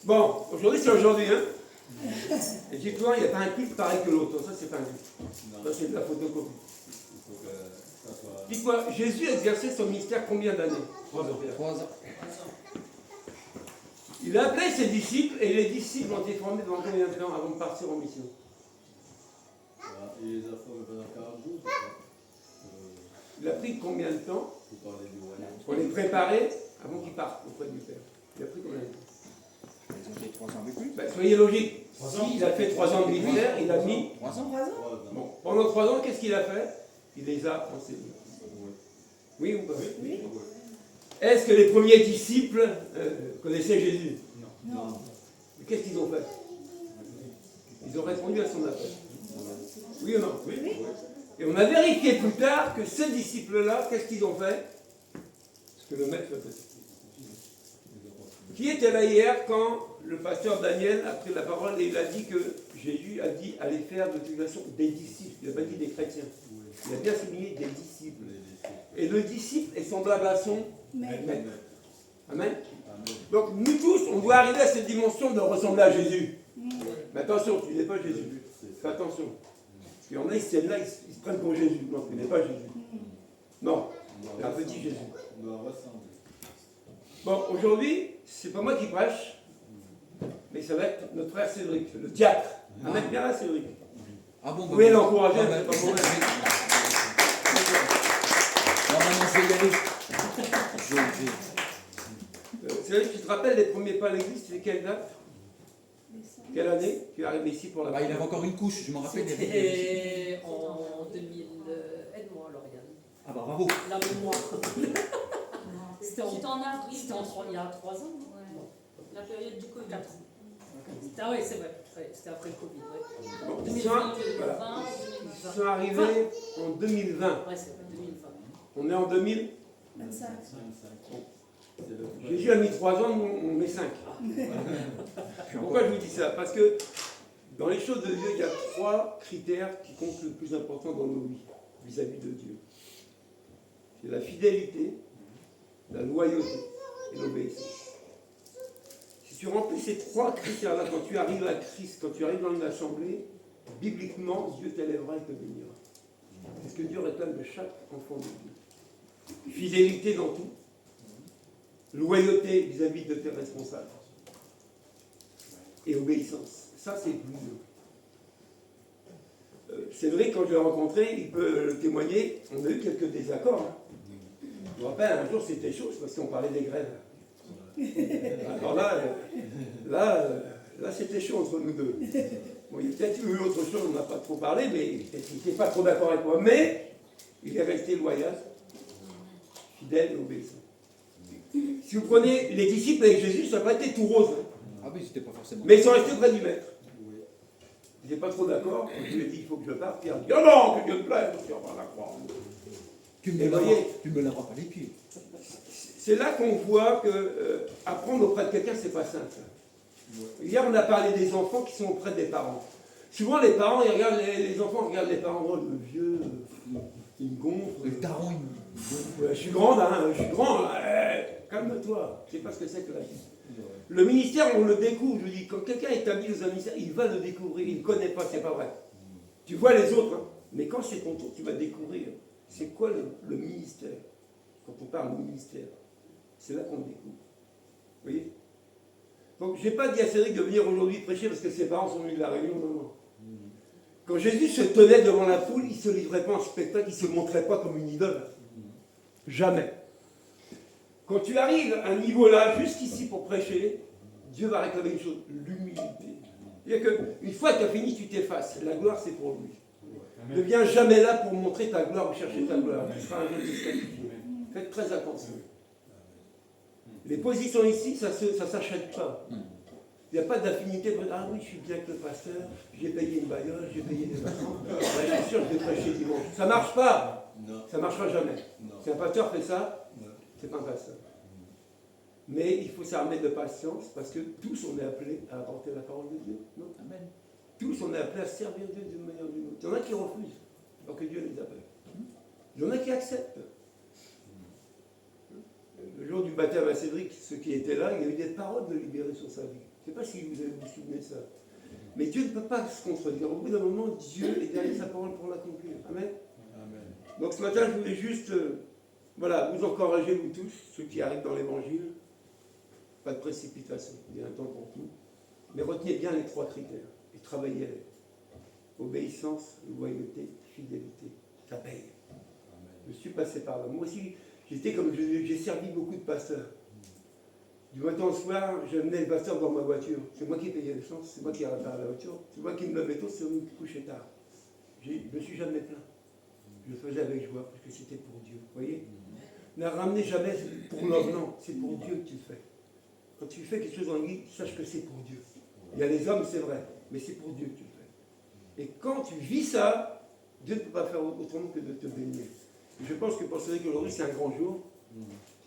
Bon, aujourd'hui c'est aujourd'hui, hein. Et j'ai toujours, il n'y a pas un clip pareil que l'autre. Ça, c'est pas un clip. Ça, c'est de la photocopie. Dites-moi, Jésus a exercé son ministère combien d'années? 3 ans. 3 ans. Il a appelé ses disciples et les disciples ont été formés pendant combien de temps avant de partir en mission? Il les a formés pendant 40 jours. Il a pris combien de temps Pour parler du royaume. pour les préparer avant qu'ils partent auprès du Père? Il a pris combien de temps? Ils ont fait 3 ans avec lui. Soyez logique. 3 ans. S'il a fait 3 ans de ministère, il a mis. 3 ans. 3 ans. Bon, pendant 3 ans, qu'est-ce qu'il a fait? Il les a enseignés. Oui ou pas? Oui. Est-ce que les premiers disciples connaissaient Jésus? Non. Mais qu'est-ce qu'ils ont fait? Ils ont répondu à son appel. Oui ou non? Oui. Et on a vérifié plus tard que ces disciples-là, qu'est-ce qu'ils ont fait? Ce que le maître faisait. Qui était là hier quand le pasteur Daniel a pris la parole et il a dit que Jésus a dit allez faire de toute façon des disciples. Il n'a pas dit des chrétiens. Il a bien souligné des disciples. Et le disciple est semblable à son maître. Amen. Donc nous tous, on doit arriver à cette dimension de ressembler à Jésus. Mais attention, tu n'es pas Jésus. Fais attention. Parce qu'il y en a, ils se là, ils se prennent pour Jésus. Non, tu n'es pas Jésus. Non, c'est un petit Jésus. On doit ressembler. Bon, aujourd'hui, c'est pas moi qui prêche, mais ça va être notre frère Cédric, le diacre. Amen, bien là, Cédric. Ah bon, Vous pouvez l'encourager, ah, c'est pas pour rien. Non, maintenant je vais y aller. Cédric, tu te rappelles les premiers pas à l'église, c'était quelle date? Quelle année? Tu es arrivé ici pour la Bah, il avait encore une couche, je m'en rappelle. C'était en 2000. Aide-moi, Lauriane. Ah bah bravo. La mémoire. C'était en avril. C'était il y a 3 ans, non? Ouais. La période du Covid. 4 ans. Ah oui, c'est vrai. Ouais, c'était après le Covid. Ouais. Bon, 2020, voilà. 2020. Ils sont arrivés en 2020. Ouais, c'est vrai, 2020. On est en 2000. 25. Jésus a mis 3 ans, nous on met 5. Pourquoi je vous dis ça? Parce que dans les choses de Dieu, il y a 3 critères qui comptent le plus important dans nos vies vis-à-vis de Dieu. C'est la fidélité, la loyauté et l'obéissance. Si tu remplis ces 3 critères-là, quand tu arrives à Christ, quand tu arrives dans une assemblée, bibliquement, Dieu t'élèvera et te bénira. C'est ce que Dieu réclame de chaque enfant de Dieu. Fidélité dans tout, loyauté vis-à-vis de tes responsables et obéissance. Ça, c'est plus dur. C'est vrai, quand je l'ai rencontré, il peut le témoigner, on a eu quelques désaccords. Hein. Je me rappelle, un jour, c'était chaud, parce qu'on parlait des grèves. Alors là, c'était chaud entre nous deux. Bon, il y a peut-être eu autre chose, on n'a pas trop parlé, mais il n'était pas trop d'accord avec moi. Mais il est resté loyal, fidèle et obéissant. Si vous prenez les disciples avec Jésus, ça n'a pas été tout rose. Ah oui, c'était pas forcément. Mais ils sont restés près du maître. Ils n'étaient pas trop d'accord. Quand je lui ai dit qu'il faut que je parte, Pierre dit: oh non, que Dieu te plaise, on va la croire. Tu Et voyez, me laveras pas les pieds. c'est là qu'on voit que apprendre auprès de quelqu'un, c'est pas simple. Hier, on a parlé des enfants qui sont auprès des parents. Souvent, les parents, ils regardent les enfants regardent les parents, oh, le vieux, il me gonfle. Le daron, Je suis grande, hein, je suis grand. Calme-toi, je sais pas ce que c'est que la vie. Le ministère, on le découvre. Je dis, quand quelqu'un est établi dans un ministère, il va le découvrir. Il ne connaît pas, c'est pas vrai. Tu vois les autres, hein, mais quand c'est ton tour, tu vas découvrir. C'est quoi le ministère? Quand on parle de ministère, c'est là qu'on le découvre. Vous voyez? Donc, je n'ai pas dit à Cédric de venir aujourd'hui prêcher parce que ses parents sont venus de la Réunion, non, non. Quand Jésus se tenait devant la foule, il ne se livrait pas en spectacle, il ne se montrait pas comme une idole. Jamais. Quand tu arrives à un niveau là, jusqu'ici pour prêcher, Dieu va réclamer une chose, l'humilité. C'est-à-dire qu'une fois que tu as fini, tu t'effaces. La gloire, c'est pour lui. Ne viens jamais là pour montrer ta gloire ou chercher ta gloire. Tu seras un jour disqualifié. Faites très attention. Les positions ici, ça ne s'achète pas. Il n'y a pas d'affinité. Ah oui, je suis bien avec le pasteur, j'ai payé une bagnole, j'ai payé des vacances. Je suis sûr que je vais prêcher dimanche. Ça ne marche pas. Ça ne marchera jamais. Si un pasteur fait ça, c'est pas un pasteur. Mais il faut s'armer de patience parce que tous on est appelés à apporter la parole de Dieu. Non? Amen. Tous on est appelés à servir Dieu d'une manière ou d'une autre. Il y en a qui refusent, alors que Dieu les appelle. Il y en a qui acceptent. Le jour du baptême à Cédric, ceux qui étaient là, il y a eu des paroles de libérer sur sa vie. Je ne sais pas si vous vous souvenez de ça. Mais Dieu ne peut pas se contredire. Au bout d'un moment, Dieu est derrière sa parole pour l'accomplir. Amen. Amen. Donc ce matin, je voulais juste voilà, vous encourager, vous tous, ceux qui arrivent dans l'évangile. Pas de précipitation, il y a un temps pour tout. Mais retenez bien les 3 critères et travaillez avec. Obéissance, loyauté, fidélité. Ça paye. Je suis passé par là. Moi aussi, j'étais comme j'ai servi beaucoup de pasteurs. Du matin au soir, j'amenais le pasteur dans ma voiture. C'est moi qui payais l'essence, c'est moi qui réparais la voiture, c'est moi qui me levais tôt, c'est moi qui couchais tard. Je ne me suis jamais plaint. Je le faisais avec joie parce que c'était pour Dieu. Vous voyez? Ne ramenez jamais pour l'homme, non, c'est pour Dieu que tu le fais. Quand tu fais quelque chose en l'église, sache que c'est pour Dieu. Il y a les hommes, c'est vrai, mais c'est pour Dieu que tu le fais. Et quand tu vis ça, Dieu ne peut pas faire autrement que de te bénir. Et je pense que pour Cédric aujourd'hui, c'est un grand jour.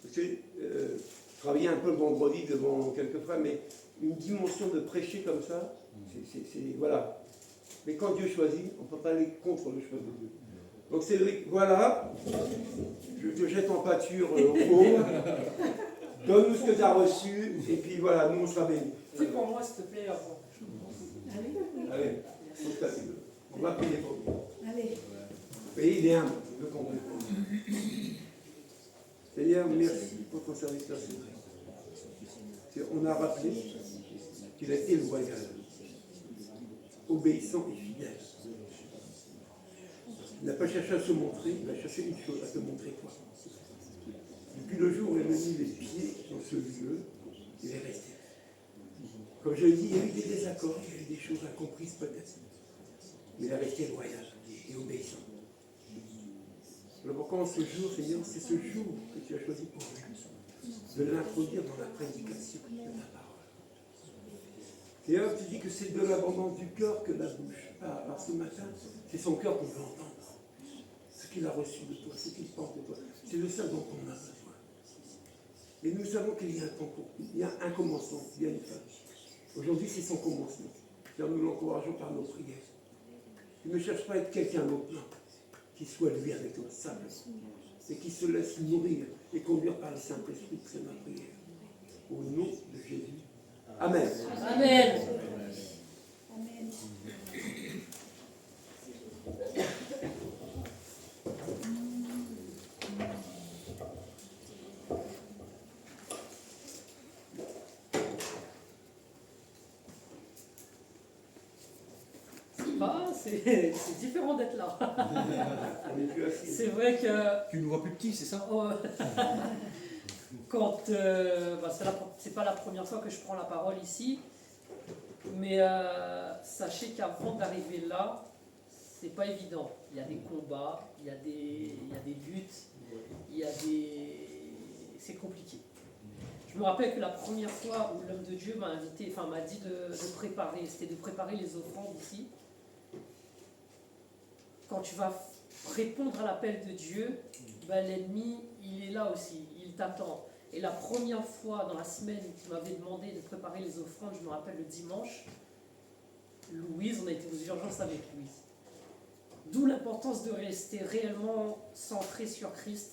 Parce que je travaillais un peu le vendredi devant quelques frères, mais une dimension de prêcher comme ça, voilà. Mais quand Dieu choisit, on ne peut pas aller contre le choix de Dieu. Donc Cédric, voilà, je te jette en pâture au pauvre. Donne-nous ce que tu as reçu, et puis voilà, nous on sera bénis. Fais pour moi, s'il te plaît. Avant. Allez, on va prier pour vous. Allez. Et il est humble, je veux qu'on prie pour lui. Seigneur, merci pour ton serviteur Cédric. On a rappelé qu'il a été loyal, obéissant et fidèle. Il n'a pas cherché à se montrer, il a cherché une chose, à se montrer quoi. Depuis le jour où il a mis les pieds dans ce lieu, il est resté. Comme je l'ai dit, il y a eu des désaccords, il y a eu des choses incomprises peut-être. Mais il est resté loyal et obéissant. Alors pourquoi en ce jour, Seigneur, c'est ce jour que tu as choisi pour lui, de l'introduire dans la prédication de ta parole. Seigneur, tu dis que c'est de l'abondance du cœur que la bouche parle. Alors ce matin, c'est son cœur qu'on veut entendre. Ce qu'il a reçu de toi, ce qu'il pense de toi. C'est de ça dont on a besoin. Et nous savons qu'il y a un temps pour tout. Il y a un commencement, il y a une fin. Aujourd'hui, c'est son commencement. Seigneur, nous l'encourageons par nos prières. Il ne cherche pas à être quelqu'un d'autre, non. Qu'il soit lui avec toi, simplement. Et qu'il se laisse nourrir et conduire par le Saint-Esprit, c'est ma prière. Au nom de Jésus. Amen. Amen. Amen. C'est différent d'être là. On est plus assis. C'est vrai que Tu nous vois plus petit, c'est ça? oh, quand c'est pas la première fois que je prends la parole ici, mais sachez qu'avant d'arriver là, c'est pas évident. Il y a des combats, il y a des luttes, c'est compliqué. Je me rappelle que la première fois où l'homme de Dieu m'a invité, m'a dit de préparer, c'était de préparer les offrandes ici. Quand tu vas répondre à l'appel de Dieu, l'ennemi, il est là aussi, il t'attend. Et la première fois dans la semaine où tu m'avais demandé de préparer les offrandes, je me rappelle le dimanche, Louise, on a été aux urgences avec Louise. D'où l'importance de rester réellement centré sur Christ,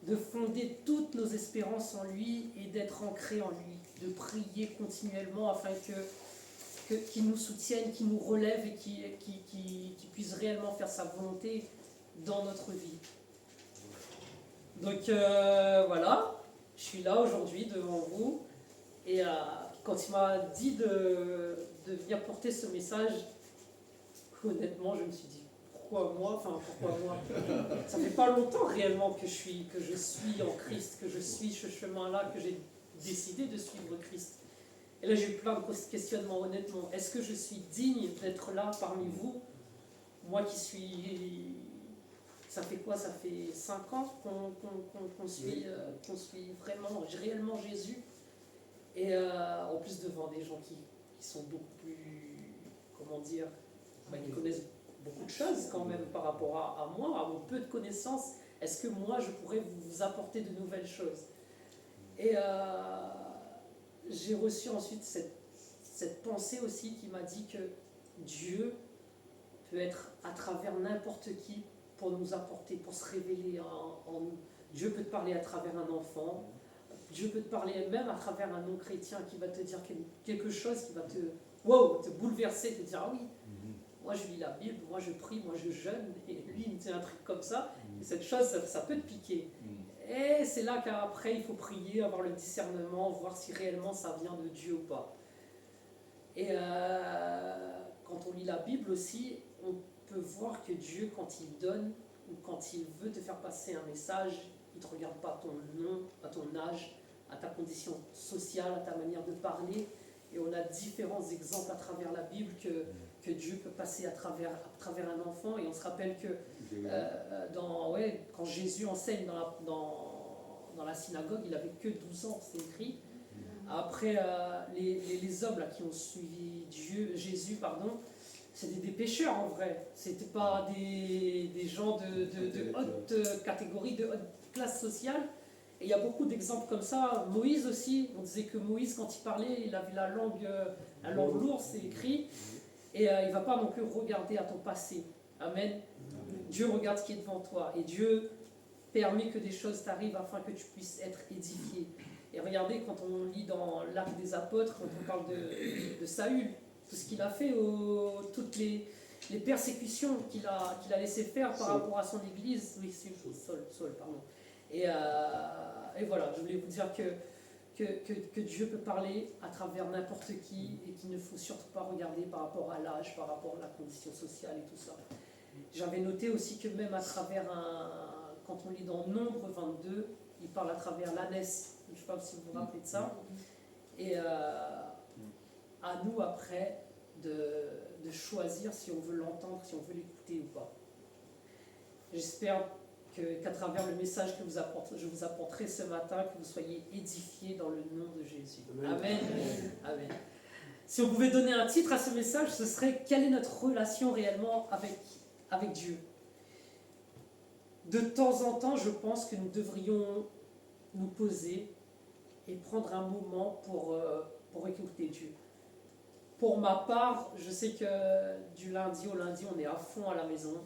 de fonder toutes nos espérances en lui et d'être ancré en lui, de prier continuellement afin qu'il nous soutienne, qu'il nous relève et qu'il puisse réellement faire sa volonté dans notre vie. Donc voilà, je suis là aujourd'hui devant vous et quand il m'a dit de venir porter ce message, honnêtement je me suis dit pourquoi moi, ça fait pas longtemps réellement que je suis en Christ, que je suis ce chemin-là, que j'ai décidé de suivre Christ. Et là, j'ai eu plein de questionnements, honnêtement. Est-ce que je suis digne d'être là parmi vous? Moi qui suis... Ça fait quoi? Ça fait 5 ans qu'on suit vraiment, réellement Jésus. Et en plus devant des gens qui sont beaucoup plus... Comment dire? Qui connaissent beaucoup de choses quand même par rapport à moi, à mon peu de connaissances. Est-ce que moi, je pourrais vous apporter de nouvelles choses? Et... j'ai reçu ensuite cette pensée aussi qui m'a dit que Dieu peut être à travers n'importe qui pour nous apporter, pour se révéler en nous. Dieu peut te parler à travers un enfant, Dieu peut te parler même à travers un non-chrétien qui va te dire quelque chose qui va te bouleverser, te dire ah oui, moi je lis la Bible, moi je prie, moi je jeûne, et lui il me dit un truc comme ça, et cette chose ça peut te piquer. Et c'est là qu'après il faut prier, avoir le discernement, voir si réellement ça vient de Dieu ou pas. Et quand on lit la Bible aussi, on peut voir que Dieu, quand il donne ou quand il veut te faire passer un message, il ne te regarde pas à ton nom, à ton âge, à ta condition sociale, à ta manière de parler. Et on a différents exemples à travers la Bible que Dieu peut passer à travers un enfant. Et on se rappelle que quand Jésus enseigne dans la synagogue, il n'avait que 12 ans, c'est écrit. Après, les hommes là, qui ont suivi Jésus, c'était des pécheurs en vrai. C'était pas des gens de haute catégorie, de haute classe sociale. Et il y a beaucoup d'exemples comme ça. Moïse aussi, on disait que Moïse, quand il parlait, il avait la langue lourde, c'est écrit. Et il ne va pas non plus regarder à ton passé. Amen. Dieu regarde ce qui est devant toi. Et Dieu permet que des choses t'arrivent afin que tu puisses être édifié. Et regardez, quand on lit dans l'Acte des Apôtres, quand on parle de Saül, tout ce qu'il a fait, toutes les persécutions qu'il a laissé faire par rapport à son église. Oui, c'est Saul, pardon. Et voilà, je voulais vous dire que Dieu peut parler à travers n'importe qui et qu'il ne faut surtout pas regarder par rapport à l'âge, par rapport à la condition sociale et tout ça. J'avais noté aussi que même à travers quand on lit dans Nombre 22, il parle à travers l'ânesse. Je ne sais pas si vous vous rappelez de ça. Et à nous après de choisir si on veut l'entendre, si on veut l'écouter ou pas. J'espère qu'à travers le message que je vous apporterai ce matin, que vous soyez édifiés dans le nom de Jésus. Amen. Amen. Si on pouvait donner un titre à ce message, ce serait « Quelle est notre relation réellement avec Dieu ?» De temps en temps, je pense que nous devrions nous poser et prendre un moment pour écouter Dieu. Pour ma part, je sais que du lundi au lundi, on est à fond à la maison.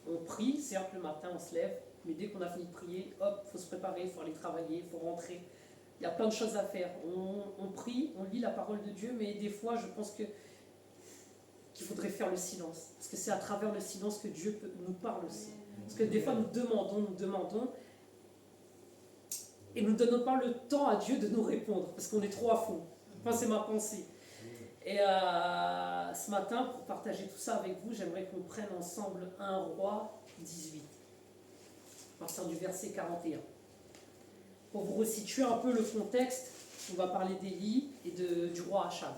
On prie, certes le matin on se lève, mais dès qu'on a fini de prier, hop, il faut se préparer, il faut aller travailler, il faut rentrer. Il y a plein de choses à faire. On prie, on lit la parole de Dieu, mais des fois je pense qu'il faudrait faire le silence. Parce que c'est à travers le silence que Dieu nous parle aussi. Parce que des fois nous demandons, et nous ne donnons pas le temps à Dieu de nous répondre, parce qu'on est trop à fond. Enfin, c'est ma pensée. Et ce matin, pour partager tout ça avec vous, j'aimerais qu'on prenne ensemble 1 Roi 18, à partir du verset 41. Pour vous resituer un peu le contexte, on va parler d'Élie et du roi Achab.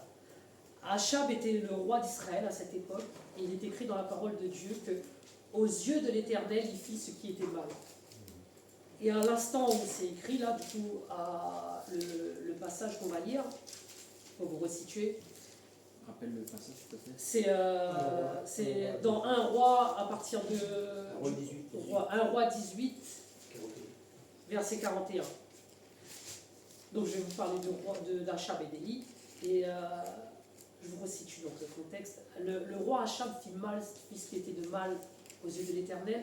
Achab était le roi d'Israël à cette époque, et il est écrit dans la parole de Dieu que aux yeux de l'Éternel, il fit ce qui était mal. Et à l'instant où c'est écrit, là, du coup, le passage qu'on va lire, pour vous resituer, Rappelle le passage, s'il te plaît. c'est dans 1 Roi, à partir de 1 Roi 18, verset 41. Donc je vais vous parler d'Achab et d'Élie, et je vous resitue donc le contexte. Le roi Achab fit ce qui était de mal aux yeux de l'Éternel,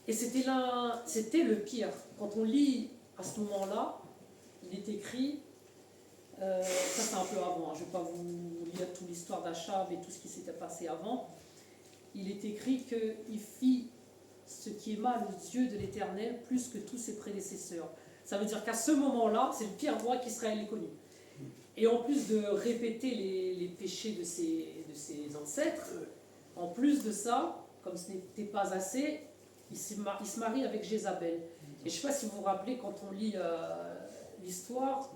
et c'était le pire. Quand on lit à ce moment-là, il est écrit, ça c'est un peu avant, je ne vais pas vous lire toute l'histoire d'Achab et tout ce qui s'était passé avant. Il est écrit qu'il fit ce qui est mal aux yeux de l'Éternel plus que tous ses prédécesseurs. Ça veut dire qu'à ce moment-là, c'est le pire roi qu'Israël ait connu. Et en plus de répéter les péchés de ses ancêtres, en plus de ça, comme ce n'était pas assez, il se marie avec Jézabel. Et je ne sais pas si vous vous rappelez, quand on lit l'histoire,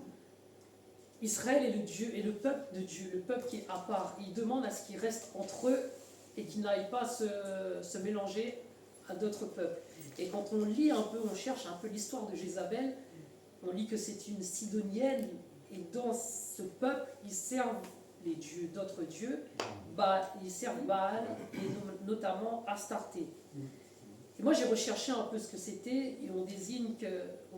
Israël est le peuple de Dieu, le peuple qui est à part. Il demande à ce qu'ils restent entre eux et qu'ils n'aillent pas se mélanger à d'autres peuples. Et quand on lit un peu, on cherche un peu l'histoire de Jézabel, on lit que c'est une Sidonienne, et dans ce peuple, ils servent les dieux, d'autres dieux, ils servent Baal, et notamment Astarté. Et moi j'ai recherché un peu ce que c'était, et on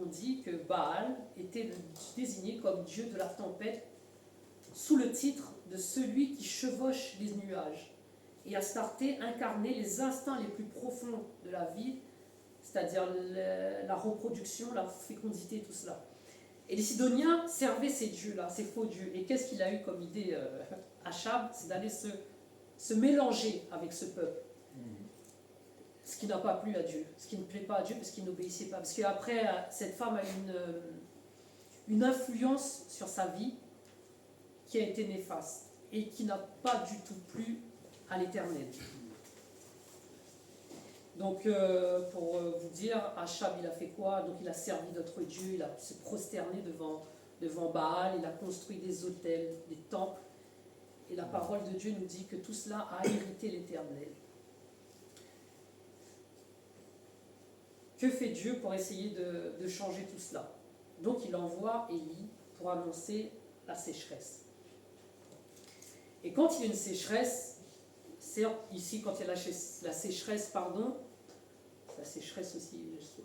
dit que Baal était désigné comme dieu de la tempête, sous le titre de celui qui chevauche les nuages. Et Astarté incarnait les instincts les plus profonds de la vie, c'est-à-dire la reproduction, la fécondité, tout cela. Et les Sidoniens servaient ces dieux-là, ces faux dieux. Et qu'est-ce qu'il a eu comme idée, Achab? C'est d'aller se mélanger avec ce peuple. Ce qui n'a pas plu à Dieu, ce qui ne plaît pas à Dieu parce qu'il n'obéissait pas. Parce qu'après, cette femme a une influence sur sa vie qui a été néfaste et qui n'a pas du tout plu à l'Éternel. Donc, pour vous dire, Achab, il a fait quoi? Donc, il a servi d'autres dieux, il a se prosterné devant Baal, il a construit des autels, des temples. Et la parole de Dieu nous dit que tout cela a irrité l'Éternel. Que fait Dieu pour essayer de changer tout cela? Donc, il envoie Élie pour annoncer la sécheresse. Et quand il y a une sécheresse, certes, ici, quand il y a la sécheresse, pardon, la sécheresse aussi, je sais.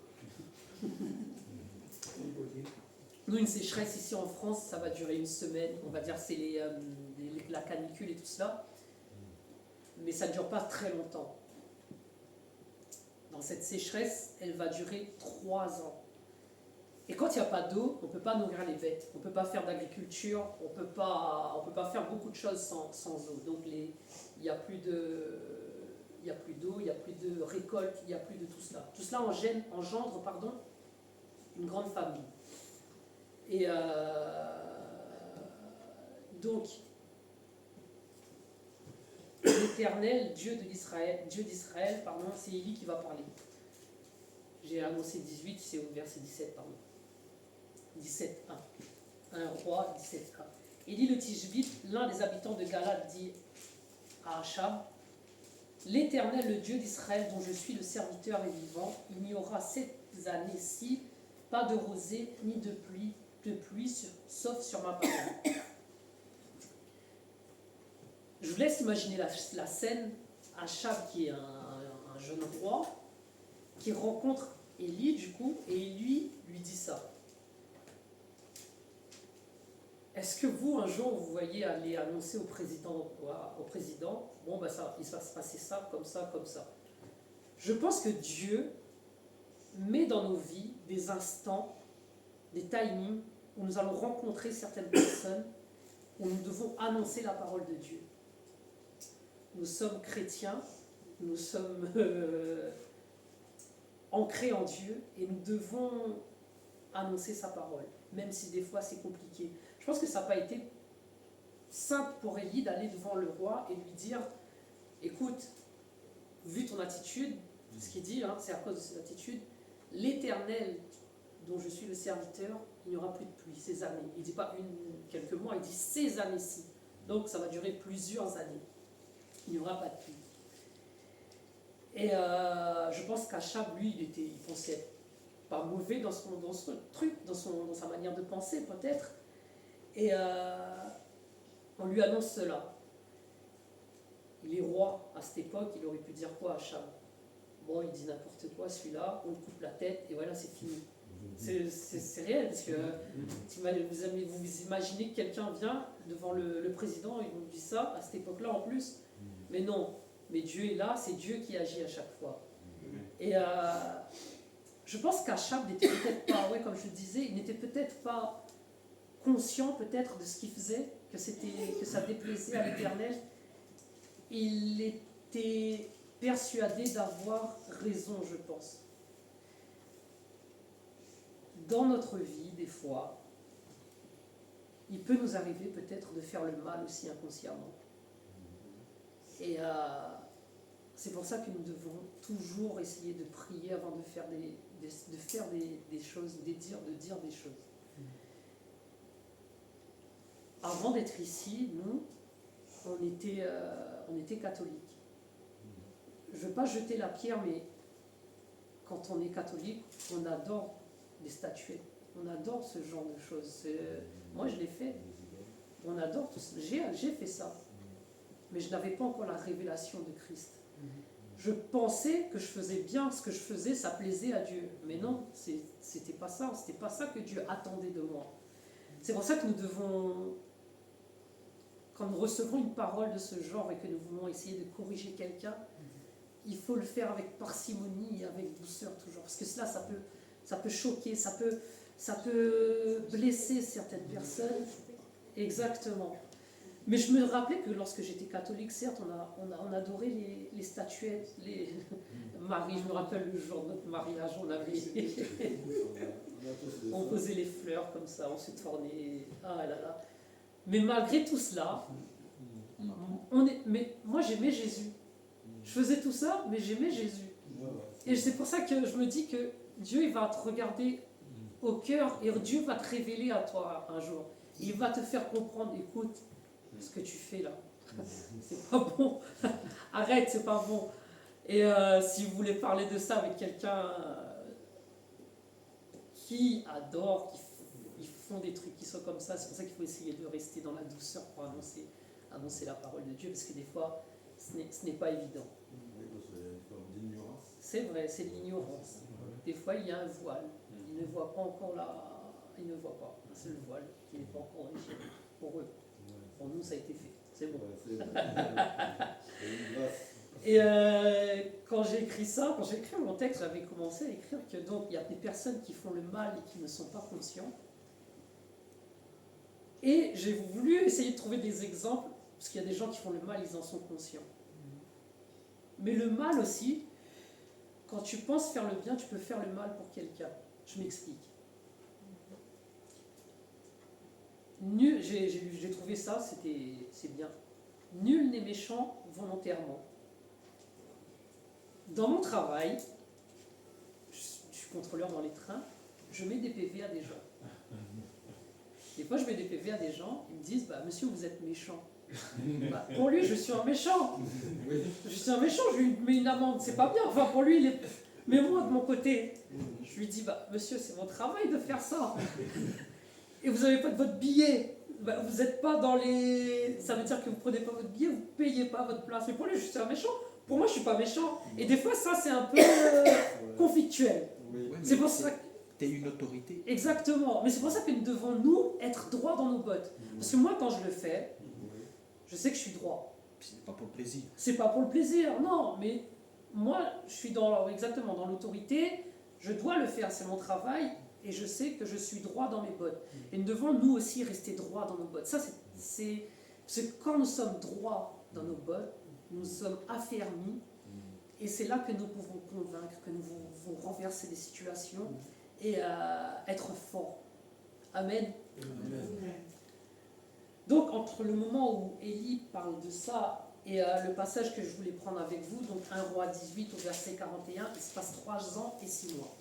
Nous, une sécheresse ici en France, ça va durer une semaine. On va dire c'est la canicule et tout cela. Mais ça ne dure pas très longtemps. Dans cette sécheresse, elle va durer 3 ans. Et quand il n'y a pas d'eau, on ne peut pas nourrir les bêtes, on ne peut pas faire d'agriculture, on ne peut pas faire beaucoup de choses sans eau. Donc il n'y a plus d'eau, il n'y a plus de récolte, il n'y a plus de tout cela. Tout cela engendre une grande famine. Et donc, l'Éternel, Dieu d'Israël, c'est Élie qui va parler. J'ai annoncé 18, c'est au verset 17, 17, 1. 1 roi, 17, 1. Élie le Tishbite, l'un des habitants de Galad, dit à Achab: L'Éternel, le Dieu d'Israël, dont je suis le serviteur et vivant, il n'y aura cette année-ci pas de rosée ni de pluie sauf sur ma parole. Je vous laisse imaginer la scène. Achab, qui est un jeune roi, qui rencontre Élie du coup, et lui dit ça. Est-ce que vous, un jour, vous voyez aller annoncer au président, bon, ben ça, il va se passer ça, comme ça, comme ça. Je pense que Dieu met dans nos vies des instants, des timings, où nous allons rencontrer certaines personnes, où nous devons annoncer la parole de Dieu. Nous sommes chrétiens, nous sommes ancrés en Dieu, et nous devons annoncer sa parole, même si des fois c'est compliqué. Je pense que ça n'a pas été simple pour Élie d'aller devant le roi et lui dire: écoute, vu ton attitude, ce qu'il dit, c'est à cause de cette attitude, l'Éternel dont je suis le serviteur, il n'y aura plus de pluie ces années. Il ne dit pas quelques mois, il dit ces années-ci. Donc ça va durer plusieurs années. Il n'y aura pas de pluie. Et je pense qu'Achab, lui, il pensait être pas mauvais dans son truc, dans sa manière de penser peut-être. Et on lui annonce cela. Il est roi à cette époque, il aurait pu dire quoi, Achab? Bon, il dit n'importe quoi, celui-là, on coupe la tête et voilà, c'est fini. C'est réel, parce que vous imaginez que quelqu'un vient devant le président et vous dit ça, à cette époque-là en plus. Mais non, mais Dieu est là, c'est Dieu qui agit à chaque fois. Et je pense qu'Achab n'était peut-être pas, comme je le disais, il n'était peut-être pas conscient peut-être de ce qu'il faisait, que ça déplaisait à l'Éternel. Il était persuadé d'avoir raison, je pense. Dans notre vie, des fois, il peut nous arriver peut-être de faire le mal aussi inconsciemment. Et c'est pour ça que nous devons toujours essayer de prier avant de faire des choses, de dire des choses. Avant d'être ici, nous, on était catholiques. Je ne veux pas jeter la pierre, mais quand on est catholique, on adore les statuettes. On adore ce genre de choses. Moi, je l'ai fait. On adore tout ça. J'ai fait ça. Mais je n'avais pas encore la révélation de Christ. Je pensais que je faisais bien ce que je faisais, ça plaisait à Dieu. Mais non, c'était pas ça. C'était pas ça que Dieu attendait de moi. C'est pour ça que nous devons, quand nous recevons une parole de ce genre et que nous voulons essayer de corriger quelqu'un, il faut le faire avec parcimonie et avec douceur toujours. Parce que cela, ça peut choquer, ça peut ça peut blesser certaines personnes. Exactement. Mais je me rappelais que lorsque j'étais catholique, certes, on adorait les statuettes, les Marie, je me rappelle le jour de notre mariage, on posait les fleurs comme ça, on se tournait, ah là là. Mais malgré tout cela, mais moi j'aimais Jésus. Je faisais tout ça, mais j'aimais Jésus. Et c'est pour ça que je me dis que Dieu, il va te regarder au cœur et Dieu va te révéler à toi un jour. Il va te faire comprendre, écoute, ce que tu fais là, c'est pas bon. Arrête, c'est pas bon. Et si vous voulez parler de ça avec quelqu'un qui adore, qui font des trucs qui sont comme ça, c'est pour ça qu'il faut essayer de rester dans la douceur pour annoncer la parole de Dieu, parce que des fois, ce n'est pas évident. C'est vrai, c'est de l'ignorance. Des fois, il y a un voile. Ils ne voient pas encore ils ne voient pas. C'est le voile qui n'est pas encore régi pour eux. Pour nous, ça a été fait. C'est bon. Et quand j'ai écrit ça, quand j'ai écrit mon texte, j'avais commencé à écrire que donc il y a des personnes qui font le mal et qui ne sont pas conscients. Et j'ai voulu essayer de trouver des exemples, parce qu'il y a des gens qui font le mal, ils en sont conscients. Mais le mal aussi, quand tu penses faire le bien, tu peux faire le mal pour quelqu'un. Je m'explique. J'ai trouvé ça, c'est bien. Nul n'est méchant volontairement. Dans mon travail, je suis contrôleur dans les trains, je mets des PV à des gens. Des fois, je mets des PV à des gens, ils me disent « Monsieur, vous êtes méchant. » Pour lui, je suis un méchant. Je suis un méchant, je lui mets une amende, c'est pas bien. Enfin, pour lui, mais moi, de mon côté, je lui dis « Monsieur, c'est mon travail de faire ça. Et vous n'avez pas de votre billet. Vous n'êtes pas dans les... Ça veut dire que vous ne prenez pas votre billet, vous ne payez pas votre place. Mais pour lui, je suis un méchant. Pour moi, je ne suis pas méchant. Et des fois, ça, c'est un peu conflictuel. C'est pour ça que... Tu es une autorité. Exactement. Mais c'est pour ça que nous devons, nous, être droits dans nos bottes. Parce que moi, quand je le fais, je sais que je suis droit. C'est pas pour le plaisir. C'est pas pour le plaisir, non. Mais moi, je suis exactement dans l'autorité. Je dois le faire, c'est mon travail. Et je sais que je suis droit dans mes bottes. Et nous devons, nous aussi, rester droits dans nos bottes. Ça, c'est... Parce que quand nous sommes droits dans nos bottes, nous sommes affermis. Et c'est là que nous pouvons convaincre, que nous pouvons renverser des situations et être forts. Amen. Amen. Donc, entre le moment où Élie parle de ça et le passage que je voulais prendre avec vous, donc 1 Roi 18 au verset 41, il se passe 3 ans et 6 mois.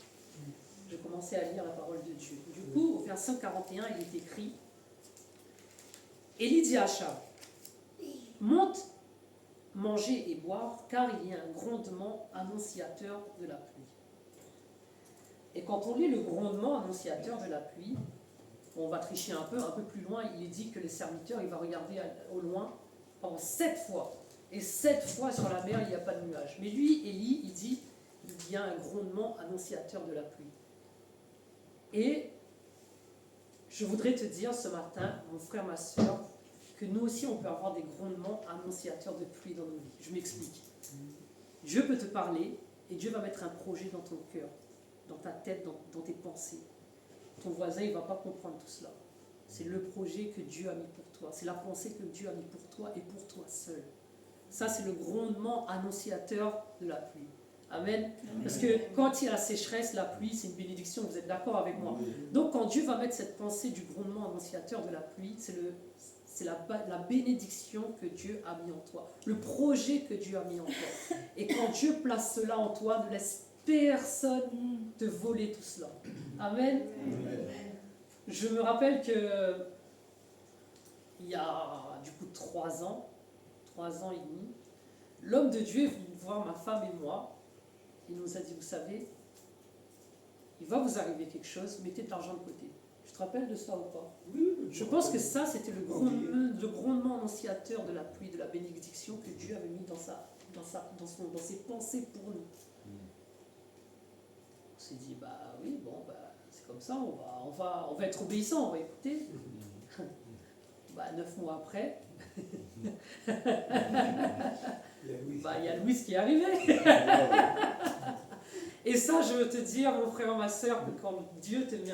J'ai commencé à lire la parole de Dieu. Du coup, au verset 41, il est écrit « Élie dit à Achab, monte, manger et boire, car il y a un grondement annonciateur de la pluie. » Et quand on lit le grondement annonciateur de la pluie, on va tricher un peu plus loin, il est dit que les serviteurs, il va regarder au loin pendant 7 fois. Et 7 fois sur la mer, il n'y a pas de nuage. Mais lui, Élie, il dit, il y a un grondement annonciateur de la pluie. Et je voudrais te dire ce matin, mon frère, ma soeur, que nous aussi, on peut avoir des grondements annonciateurs de pluie dans nos vies. Je m'explique. Dieu peut te parler et Dieu va mettre un projet dans ton cœur, dans ta tête, dans tes pensées. Ton voisin, il ne va pas comprendre tout cela. C'est le projet que Dieu a mis pour toi. C'est la pensée que Dieu a mis pour toi et pour toi seul. Ça, c'est le grondement annonciateur de la pluie. Amen. Parce que quand il y a la sécheresse, la pluie, c'est une bénédiction. Vous êtes d'accord avec moi? Donc, quand Dieu va mettre cette pensée du grondement annonciateur de la pluie, c'est la bénédiction que Dieu a mis en toi. Le projet que Dieu a mis en toi. Et quand Dieu place cela en toi, ne laisse personne te voler tout cela. Amen. Je me rappelle que il y a du coup 3 ans et demi, l'homme de Dieu est venu voir ma femme et moi. Il nous a dit, vous savez, il va vous arriver quelque chose, mettez de l'argent de côté. Tu te rappelles de ça ou pas? Je pense que ça, c'était le grondement annonciateur de la pluie, de la bénédiction que Dieu avait mis dans ses pensées pour nous. On s'est dit, bah oui, bon, c'est comme ça, on va être obéissant, on va écouter. 9 mois après, il y a Louise qui est arrivé. Et ça, je veux te dire, mon frère, ma soeur, que quand Dieu te met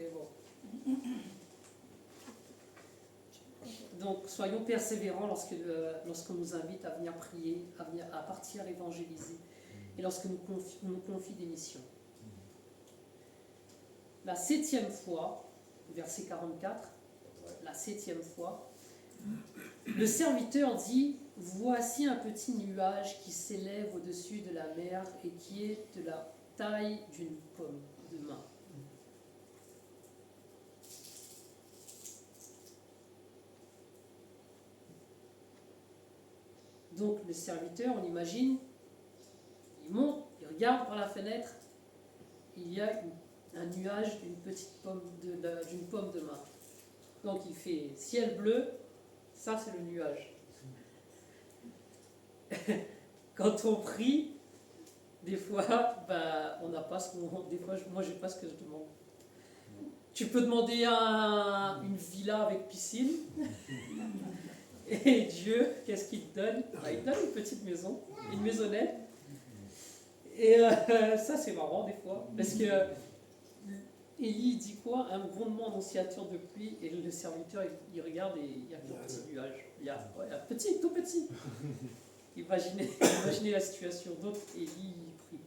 C'est bon. Donc, soyons persévérants lorsqu'on nous invite à venir prier, à partir évangéliser, et lorsque nous confie des missions. La 7e fois, verset 44, la 7e fois, le serviteur dit: voici un petit nuage qui s'élève au-dessus de la mer et qui est de la taille d'une pomme de main. Donc le serviteur, on imagine, il monte, il regarde par la fenêtre, il y a un nuage d'une petite pomme d'une pomme de main. Donc il fait ciel bleu, ça c'est le nuage. Quand on prie, des fois, on n'a pas ce qu'on. Des fois, moi, j'ai pas ce que je demande. Tu peux demander une villa avec piscine. Et Dieu, qu'est-ce qu'il te donne? Il te donne une petite maison, une maisonnette. Et ça, c'est marrant des fois. Parce que Élie dit quoi? Un grondement annonciateur de pluie. Et le serviteur, il regarde et il y a un petit nuage. Il y a un petit, tout petit. Imaginez la situation. Donc Élie prie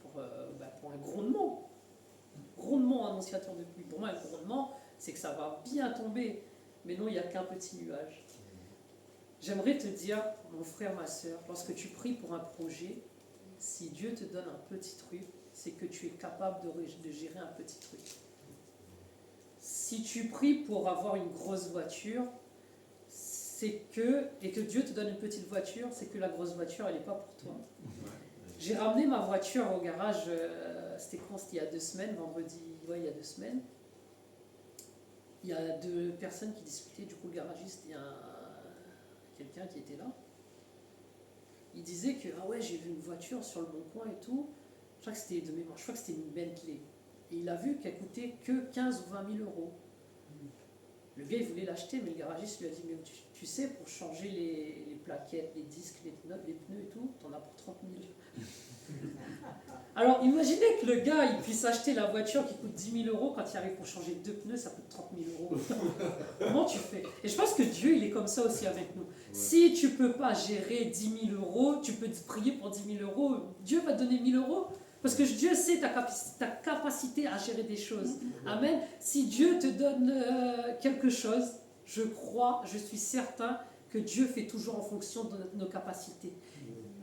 pour un grondement. Grondement annonciateur de pluie. Pour moi, un grondement, c'est que ça va bien tomber. Mais non, il n'y a qu'un petit nuage. J'aimerais te dire, mon frère, ma soeur, lorsque tu pries pour un projet, si Dieu te donne un petit truc, c'est que tu es capable de gérer un petit truc. Si tu pries pour avoir une grosse voiture, et que Dieu te donne une petite voiture, c'est que la grosse voiture, elle n'est pas pour toi. J'ai ramené ma voiture au garage, c'était quand? C'était il y a 2 semaines, vendredi, ouais, il y a 2 semaines. Il y a 2 personnes qui discutaient, du coup le garagiste, il y a quelqu'un qui était là. Il disait que, ah ouais, j'ai vu une voiture sur le bon coin et tout, je crois que c'était de mémoire, je crois que c'était une Bentley. Et il a vu qu'elle coûtait que 15 ou 20 000 euros. Le gars, il voulait l'acheter, mais le garagiste lui a dit, mais tu sais, pour changer les plaquettes, les disques, les pneus et tout, t'en as pour 30 000. Alors, imaginez que le gars, il puisse acheter la voiture qui coûte 10 000 euros, quand il arrive pour changer 2 pneus, ça coûte 30 000 euros. Comment tu fais? Et je pense que Dieu, il est comme ça aussi avec nous. Ouais. Si tu ne peux pas gérer 10 000 euros, tu peux te prier pour 10 000 euros, Dieu va te donner 1 000 euros. Parce que Dieu sait ta capacité à gérer des choses. Amen. Si Dieu te donne quelque chose, je suis certain que Dieu fait toujours en fonction de nos capacités.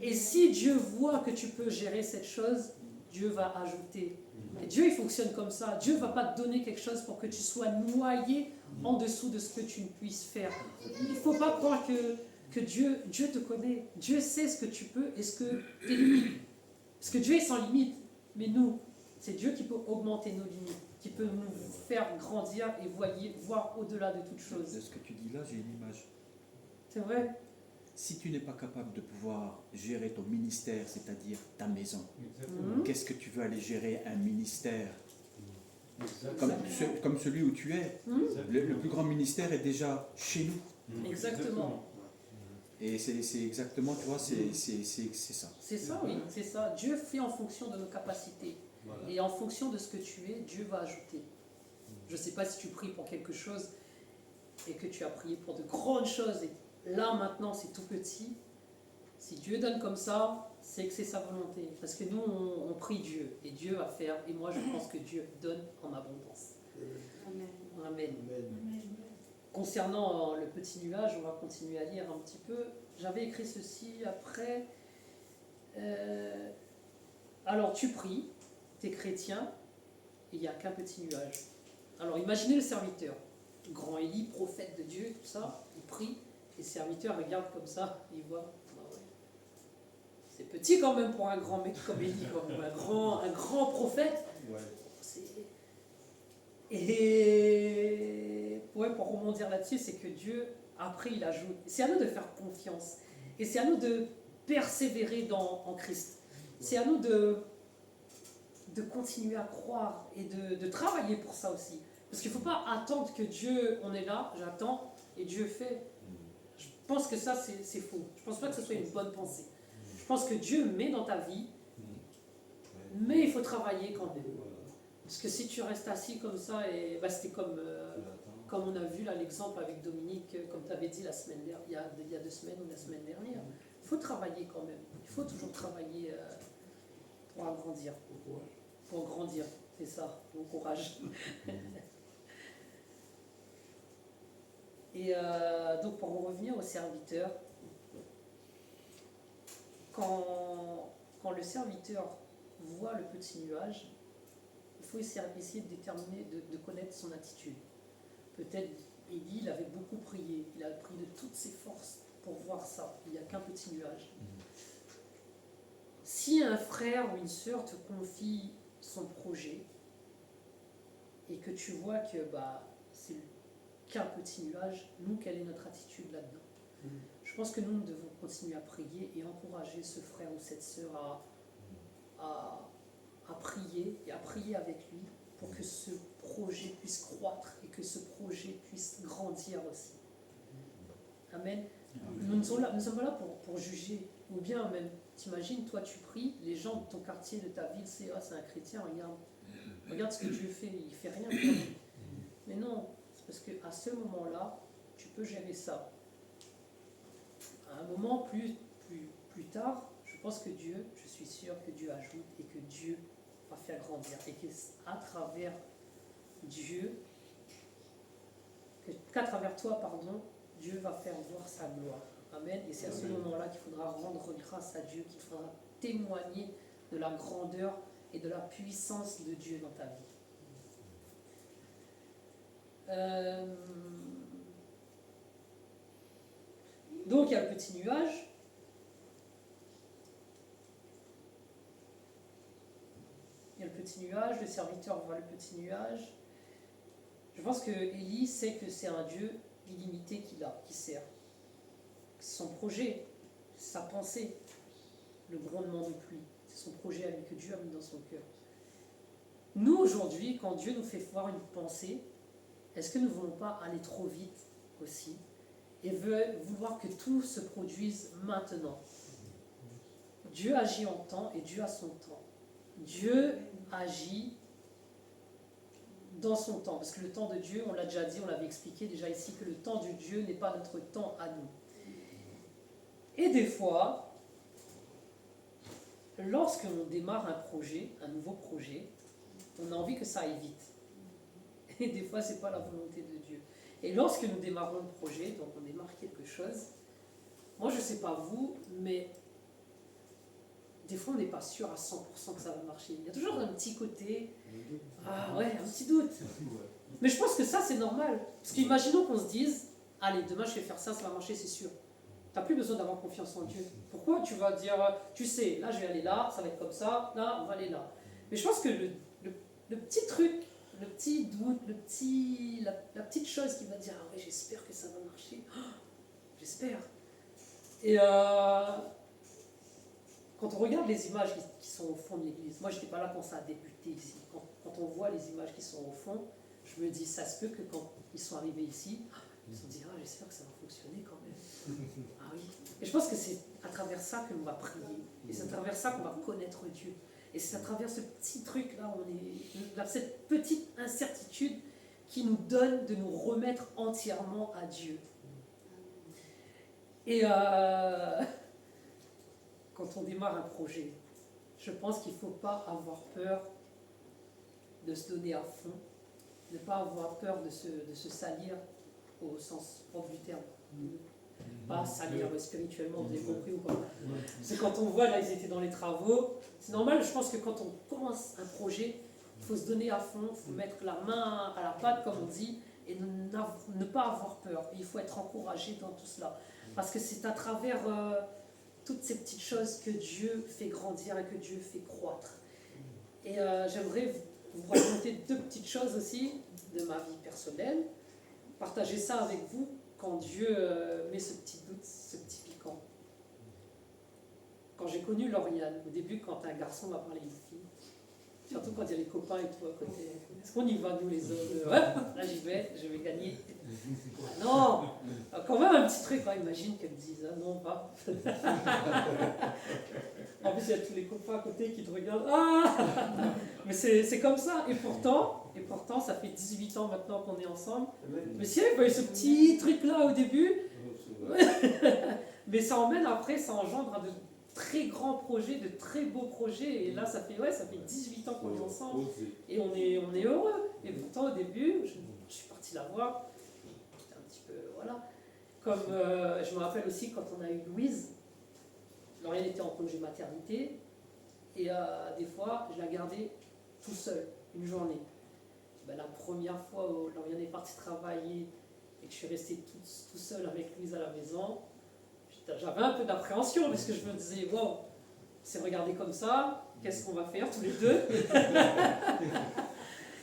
Et si Dieu voit que tu peux gérer cette chose, Dieu va ajouter. Et Dieu, il fonctionne comme ça. Dieu ne va pas te donner quelque chose pour que tu sois noyé en dessous de ce que tu ne puisses faire. Il ne faut pas croire que Dieu te connaît. Dieu sait ce que tu peux et ce que tes limites. Parce que Dieu est sans limite, mais nous, c'est Dieu qui peut augmenter nos limites, qui peut nous faire grandir et voir au-delà de toute chose. De ce que tu dis là, j'ai une image. C'est vrai. Si tu n'es pas capable de pouvoir gérer ton ministère, c'est-à-dire ta maison, qu'est-ce que tu veux aller gérer un ministère comme celui où tu es? Le plus grand ministère est déjà chez nous. Exactement. Et c'est exactement, tu vois, c'est ça. C'est ça, oui, c'est ça. Dieu fait en fonction de nos capacités. Voilà. Et en fonction de ce que tu es, Dieu va ajouter. Je ne sais pas si tu pries pour quelque chose et que tu as prié pour de grandes choses et là maintenant c'est tout petit. Si Dieu donne comme ça, c'est que c'est sa volonté. Parce que nous, on prie Dieu et Dieu va faire. Et moi, je pense que Dieu donne en abondance. Amen. Amen. Concernant le petit nuage, on va continuer à lire un petit peu. J'avais écrit ceci après. Alors tu pries, tu es chrétien, et il n'y a qu'un petit nuage. Alors imaginez le serviteur, grand Élie, prophète de Dieu, tout ça, il prie, et le serviteur regarde comme ça, et il voit, ah ouais, c'est petit quand même pour un grand mec comme Élie, un grand prophète. Ouais. Et ouais, pour rebondir là-dessus, c'est que Dieu, après, il ajoute. C'est à nous de faire confiance. Et c'est à nous de persévérer en Christ. C'est à nous de continuer à croire et de travailler pour ça aussi. Parce qu'il ne faut pas attendre que Dieu, on est là, j'attends, et Dieu fait. Je pense que ça, c'est faux. Je ne pense pas que ce soit une bonne pensée. Je pense que Dieu met dans ta vie, mais il faut travailler quand même. Parce que si tu restes assis comme ça, et bah, c'était comme on a vu là l'exemple avec Dominique, comme tu avais dit la semaine dernière, il y a 2 semaines ou la semaine dernière, il faut travailler quand même. Il faut toujours travailler pour agrandir. Pour grandir, c'est ça, bon courage. Et donc pour en revenir aux serviteurs, quand le serviteur voit le petit nuage, il faut essayer de déterminer, de connaître son attitude. Peut-être Élie, il avait beaucoup prié, il a pris de toutes ses forces pour voir ça. Il n'y a qu'un petit nuage. Si un frère ou une sœur te confie son projet et que tu vois que c'est qu'un petit nuage, nous, quelle est notre attitude là-dedans? Je pense que nous devons continuer à prier et encourager ce frère ou cette sœur à prier et à prier avec lui pour que ce projet puisse croître et que ce projet puisse grandir aussi. Amen. Nous ne sommes pas là pour juger. Ou bien même, t'imagines, toi tu pries, les gens de ton quartier, de ta ville, c'est un chrétien, regarde ce que Dieu fait, il fait rien. Mais non, c'est parce qu'à ce moment-là, tu peux gérer ça. À un moment plus tard, je pense que Dieu, je suis sûr que Dieu ajoute et que Dieu va faire grandir et qu'à travers Dieu, qu'à travers toi, pardon, Dieu va faire voir sa gloire. Amen. Et c'est à ce moment-là qu'il faudra rendre grâce à Dieu, qu'il faudra témoigner de la grandeur et de la puissance de Dieu dans ta vie. Donc il y a le petit nuage. Il y a le petit nuage, le serviteur voit le petit nuage. Je pense que Élie sait que c'est un Dieu illimité qui sert. Son projet, sa pensée, le grondement de pluie, c'est son projet à lui que Dieu a mis dans son cœur. Nous aujourd'hui, quand Dieu nous fait voir une pensée, est-ce que nous ne voulons pas aller trop vite aussi et vouloir que tout se produise maintenant? Dieu agit en temps et Dieu a son temps. Dieu agit dans son temps, parce que le temps de Dieu, on l'a déjà dit, on l'avait expliqué déjà ici, que le temps de Dieu n'est pas notre temps à nous. Et des fois, lorsqu'on démarre un projet, un nouveau projet, on a envie que ça aille vite. Et des fois, ce n'est pas la volonté de Dieu. Et lorsque nous démarrons le projet, donc on démarre quelque chose, moi je ne sais pas vous, mais des fois on n'est pas sûr à 100% que ça va marcher. Il y a toujours un petit côté, un petit doute. Mais je pense que ça c'est normal. Parce qu'imaginons qu'on se dise, allez, demain je vais faire ça, ça va marcher, c'est sûr. Tu n'as plus besoin d'avoir confiance en Dieu. Pourquoi tu vas dire, tu sais, là je vais aller là, ça va être comme ça, là on va aller là. Mais je pense que le petit truc, le petit doute, la petite chose qui va dire, ah ouais, j'espère que ça va marcher, j'espère. Et quand on regarde les images qui sont au fond de l'église, moi je n'étais pas là quand ça a débuté ici, quand on voit les images qui sont au fond, je me dis, ça se peut que quand ils sont arrivés ici, ils se sont dit, j'espère que ça va fonctionner quand même. Ah oui. Et je pense que c'est à travers ça que l'on va prier, et c'est à travers ça qu'on va connaître Dieu. Et c'est à travers ce petit truc-là, cette petite incertitude qui nous donne de nous remettre entièrement à Dieu. Et quand on démarre un projet, je pense qu'il ne faut pas avoir peur de se donner à fond, ne pas avoir peur de se salir au sens propre du terme. Pas salir spirituellement, vous avez compris ou pas? C'est quand on voit, là ils étaient dans les travaux, c'est normal, je pense que quand on commence un projet, il faut se donner à fond, il faut mettre la main à la pâte comme on dit, et ne pas avoir peur. Et il faut être encouragé dans tout cela. Parce que c'est à travers toutes ces petites choses que Dieu fait grandir et que Dieu fait croître. Et j'aimerais vous raconter 2 petites choses aussi de ma vie personnelle, partager ça avec vous. Quand Dieu met ce petit doute, ce petit piquant. Quand j'ai connu Lauriane, au début, quand un garçon m'a parlé d'une fille, surtout quand il y a les copains et tout à côté, est-ce qu'on y va, nous les hommes? Ouais, là j'y vais, je vais gagner. Ah non, quand même un petit truc, hein, imagine qu'elle me dise, ah non, pas. En plus, il y a tous les copains à côté qui te regardent. Ah mais c'est comme ça. Et pourtant, ça fait 18 ans maintenant qu'on est ensemble. Mais si elle avait ce petit truc-là au début, mais ça emmène après, ça engendre à de très grands projets, de très beaux projets. Et là, ça fait 18 ans qu'on est ensemble. Et on est heureux. Et pourtant, au début, je suis partie la voir. J'étais un petit peu, voilà. Comme je me rappelle aussi quand on a eu Louise, Lauriane était en congé maternité. Et des fois, je la gardais tout seul, une journée. Ben, la première fois où Lauriane est partie travailler et que je suis restée tout seul avec Louise à la maison, j'avais un peu d'appréhension parce que je me disais, wow, c'est regardé comme ça, qu'est-ce qu'on va faire tous les deux?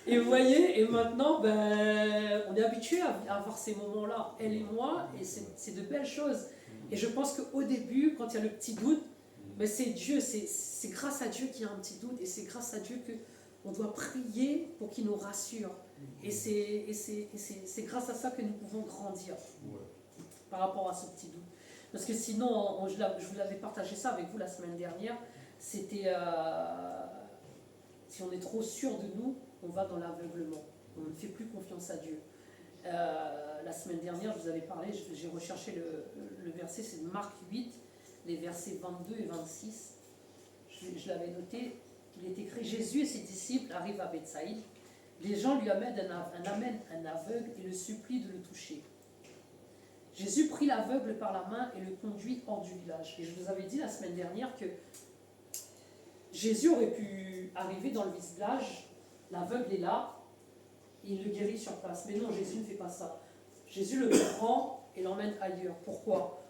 Et vous voyez, et maintenant, ben, on est habitué à avoir ces moments-là, elle et moi, et c'est de belles choses. Et je pense qu'au début, quand il y a le petit doute, ben c'est Dieu, c'est grâce à Dieu qu'il y a un petit doute, et c'est grâce à Dieu qu'on doit prier pour qu'il nous rassure. Et c'est grâce à ça que nous pouvons grandir par rapport à ce petit doute. Parce que sinon, je vous l'avais partagé ça avec vous la semaine dernière, c'était si on est trop sûr de nous, on va dans l'aveuglement. On ne fait plus confiance à Dieu. La semaine dernière, je vous avais parlé, j'ai recherché le verset, c'est Marc 8, les versets 22 et 26. Je l'avais noté, il est écrit, Jésus et ses disciples arrivent à Bethsaïde. Les gens lui amènent un aveugle et le supplient de le toucher. Jésus prit l'aveugle par la main et le conduit hors du village. Et je vous avais dit la semaine dernière que Jésus aurait pu arriver dans le village, l'aveugle est là, et il le guérit sur place. Mais non, Jésus ne fait pas ça. Jésus le prend et l'emmène ailleurs. Pourquoi?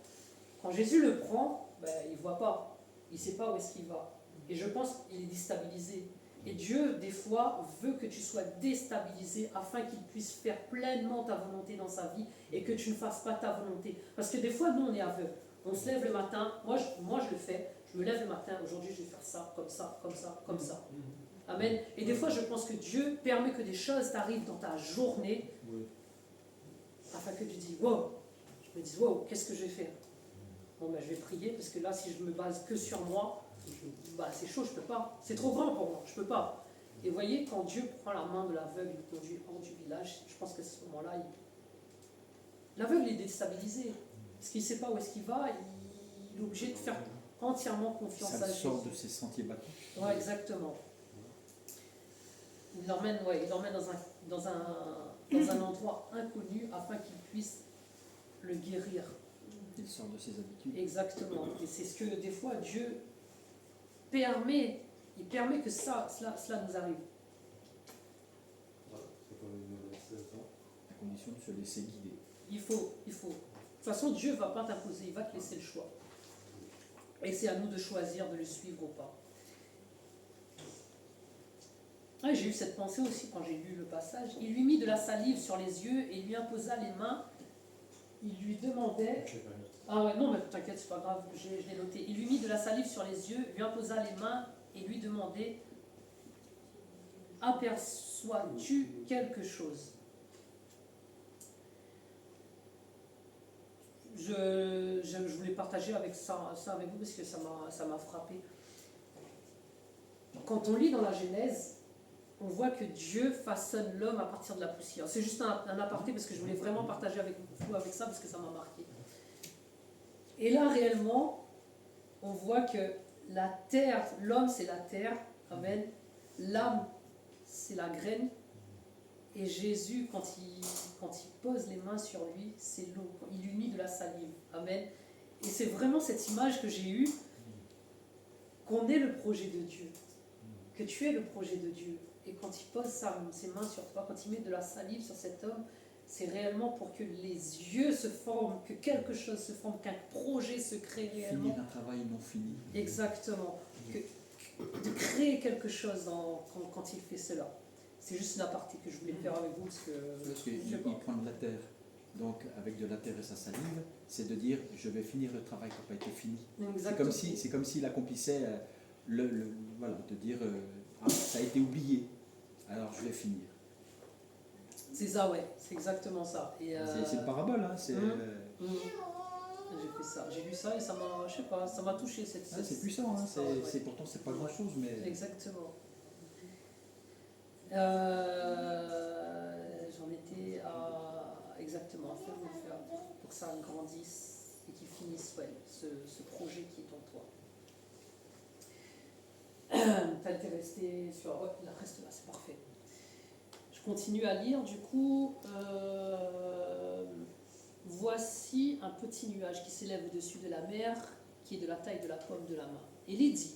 Quand Jésus le prend, ben, il ne voit pas. Il ne sait pas où est-ce qu'il va. Et je pense qu'il est déstabilisé. Et Dieu, des fois, veut que tu sois déstabilisé afin qu'il puisse faire pleinement ta volonté dans sa vie et que tu ne fasses pas ta volonté. Parce que des fois, nous, on est aveugles. On se lève le matin. Moi, je le fais. Je me lève le matin. Aujourd'hui, je vais faire ça, comme ça, comme ça, comme ça. Amen. Et des fois, je pense que Dieu permet que des choses t'arrivent dans ta journée afin que tu dis, wow, je me dis, wow, qu'est-ce que je vais faire? Bon, ben, je vais prier parce que là, si je me base que sur moi, bah, c'est chaud, je peux pas. C'est trop grand pour moi, je peux pas. Et vous voyez, quand Dieu prend la main de l'aveugle et le conduit hors du village, je pense qu'à ce moment-là, l'aveugle est déstabilisé. Parce qu'il ne sait pas où est-ce qu'il va, il est obligé de faire entièrement confiance Ça à le Jésus. sort de ses sentiers battus. Ouais, exactement. Il l'emmène dans un endroit inconnu afin qu'il puisse le guérir. Il sort de ses habitudes. Exactement. Et c'est ce que des fois Dieu permet. Il permet que cela nous arrive. C'est comme une nouvelle saison. À condition de se laisser guider. Il faut. De toute façon, Dieu ne va pas t'imposer, il va te laisser le choix. Et c'est à nous de choisir de le suivre ou pas. Ah, j'ai eu cette pensée aussi quand j'ai lu le passage. Il lui mit de la salive sur les yeux et lui imposa les mains. Il lui demandait... Ah ouais, non, mais t'inquiète, c'est pas grave, je l'ai noté. Il lui mit de la salive sur les yeux, lui imposa les mains et lui demandait: aperçois-tu quelque chose? Je voulais partager avec ça avec vous parce que ça m'a frappé. Quand on lit dans la Genèse, on voit que Dieu façonne l'homme à partir de la poussière. C'est juste un aparté parce que je voulais vraiment partager avec vous avec ça parce que ça m'a marqué. Et là, réellement, on voit que la terre, l'homme c'est la terre, amen. L'âme c'est la graine. Et Jésus, quand il pose les mains sur lui, c'est l'eau. Il lui mit de la salive, amen. Et c'est vraiment cette image que j'ai eue, qu'on est le projet de Dieu, que tu es le projet de Dieu. Et quand il pose ses mains sur toi, quand il met de la salive sur cet homme, c'est réellement pour que les yeux se forment, que quelque chose se forme, qu'un projet se crée réellement. Finir un travail non fini. Exactement. De créer quelque chose quand il fait cela. C'est juste une aparté que je voulais faire avec vous. Parce qu'il prend de la terre. Donc, avec de la terre et sa salive, c'est de dire je vais finir le travail qui n'a pas été fini. C'est comme s'il accomplissait voilà, de dire ah, ça a été oublié, alors je vais finir. C'est ça, ouais, c'est exactement ça. Et, C'est une parabole, hein. J'ai fait ça, j'ai lu ça et ça m'a, je sais pas, ça m'a touché cette. C'est puissant, hein. Pourtant c'est pas grand chose, mais. Exactement. J'en étais à exactement à faire pour que ça grandisse et qu'il finisse ce projet qui est en toi. T'as été resté sur. Ouais, la reste là, c'est parfait. Je continue à lire, du coup. Voici un petit nuage qui s'élève au-dessus de la mer, qui est de la taille de la paume de la main. Élie dit: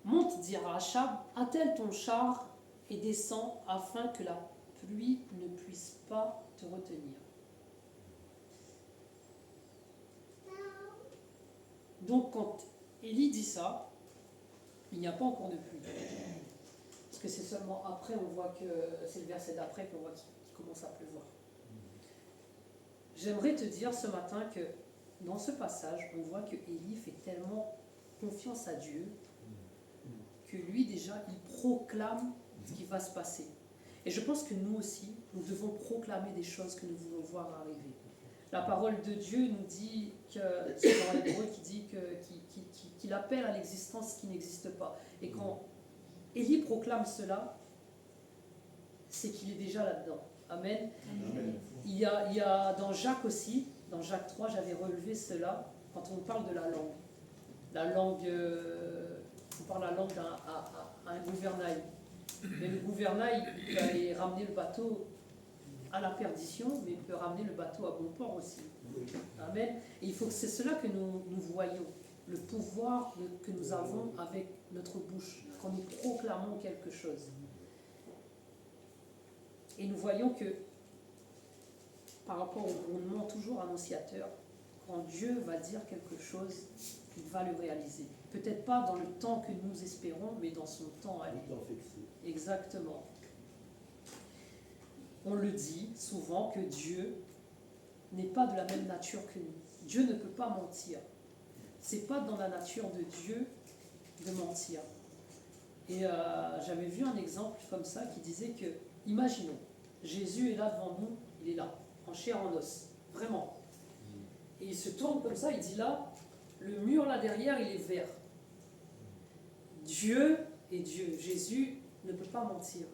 monte, dira Achab, attelle ton char et descends afin que la pluie ne puisse pas te retenir. Donc quand Élie dit ça, il n'y a pas encore de pluie. Parce que c'est seulement après, on voit que c'est le verset d'après qu'on voit qu'il commence à pleuvoir. J'aimerais te dire ce matin que dans ce passage, on voit que Élie fait tellement confiance à Dieu que lui déjà, il proclame ce qui va se passer. Et je pense que nous aussi, nous devons proclamer des choses que nous voulons voir arriver. La parole de Dieu nous dit que, c'est dans l'hébreu qui dit qu'il appelle à l'existence ce qui n'existe pas. Et quand Élie proclame cela, c'est qu'il est déjà là-dedans. Amen. Amen. Il y a dans Jacques aussi, dans Jacques 3, j'avais relevé cela, quand on parle de la langue. On parle la langue à un gouvernail. Mais le gouvernail, il peut aller ramener le bateau à la perdition, mais il peut ramener le bateau à bon port aussi. Amen. Et il faut que c'est cela que nous voyons, le pouvoir que nous avons avec notre bouche, quand nous proclamons quelque chose. Et nous voyons que, par rapport au grondement toujours annonciateur, quand Dieu va dire quelque chose, il va le réaliser. Peut-être pas dans le temps que nous espérons, mais dans son temps à lui. Exactement. On le dit souvent que Dieu n'est pas de la même nature que nous. Dieu ne peut pas mentir. C'est pas dans la nature de Dieu de mentir. Et j'avais vu un exemple comme ça qui disait que, imaginons, Jésus est là devant nous, il est là, en chair, en os, vraiment. Et il se tourne comme ça, il dit là, le mur là derrière, il est vert. Dieu est Dieu, Jésus ne peut pas mentir.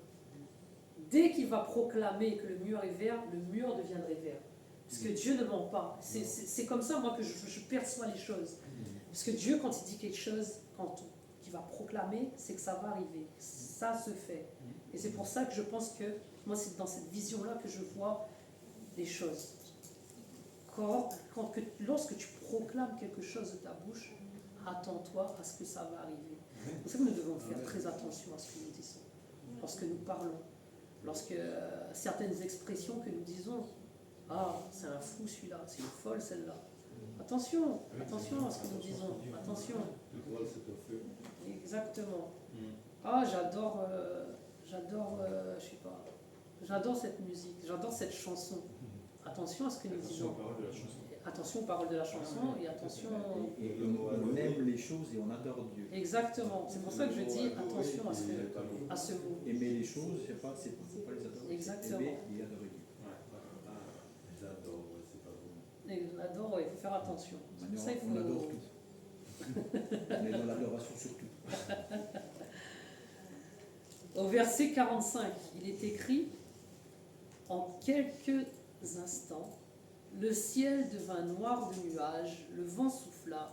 Dès qu'il va proclamer que le mur est vert, le mur deviendrait vert. Parce que Dieu ne ment pas. C'est comme ça, moi, que je perçois les choses. Parce que Dieu, quand il dit quelque chose, qu'il va proclamer, c'est que ça va arriver. Ça se fait. Et c'est pour ça que je pense que, moi, c'est dans cette vision-là que je vois les choses. Lorsque tu proclames quelque chose de ta bouche, attends-toi à ce que ça va arriver. C'est pour ça que nous devons faire très attention à ce que nous disons, lorsque nous parlons, lorsque certaines expressions que nous disons, ah, c'est un fou celui-là, c'est une folle celle-là. Attention à ce que nous disons, attention. Exactement. Ah, j'adore, je sais pas, j'adore cette musique, j'adore cette chanson. Attention à ce que nous disons. Attention aux paroles de la chanson et attention. Et on aime les choses et on adore Dieu. Exactement. C'est pour ça que je dis attention à ce mot. Aimer les choses, je sais pas, il ne faut pas les adorer. Exactement. Aimer et adorer Dieu. J'adore, c'est pas bon. On adore, il faut faire attention. Maintenant, Ça, il faut... on adore tout. On est dans l'adoration surtout. Au verset 45, il est écrit: en quelques instants, le ciel devint noir de nuages, le vent souffla,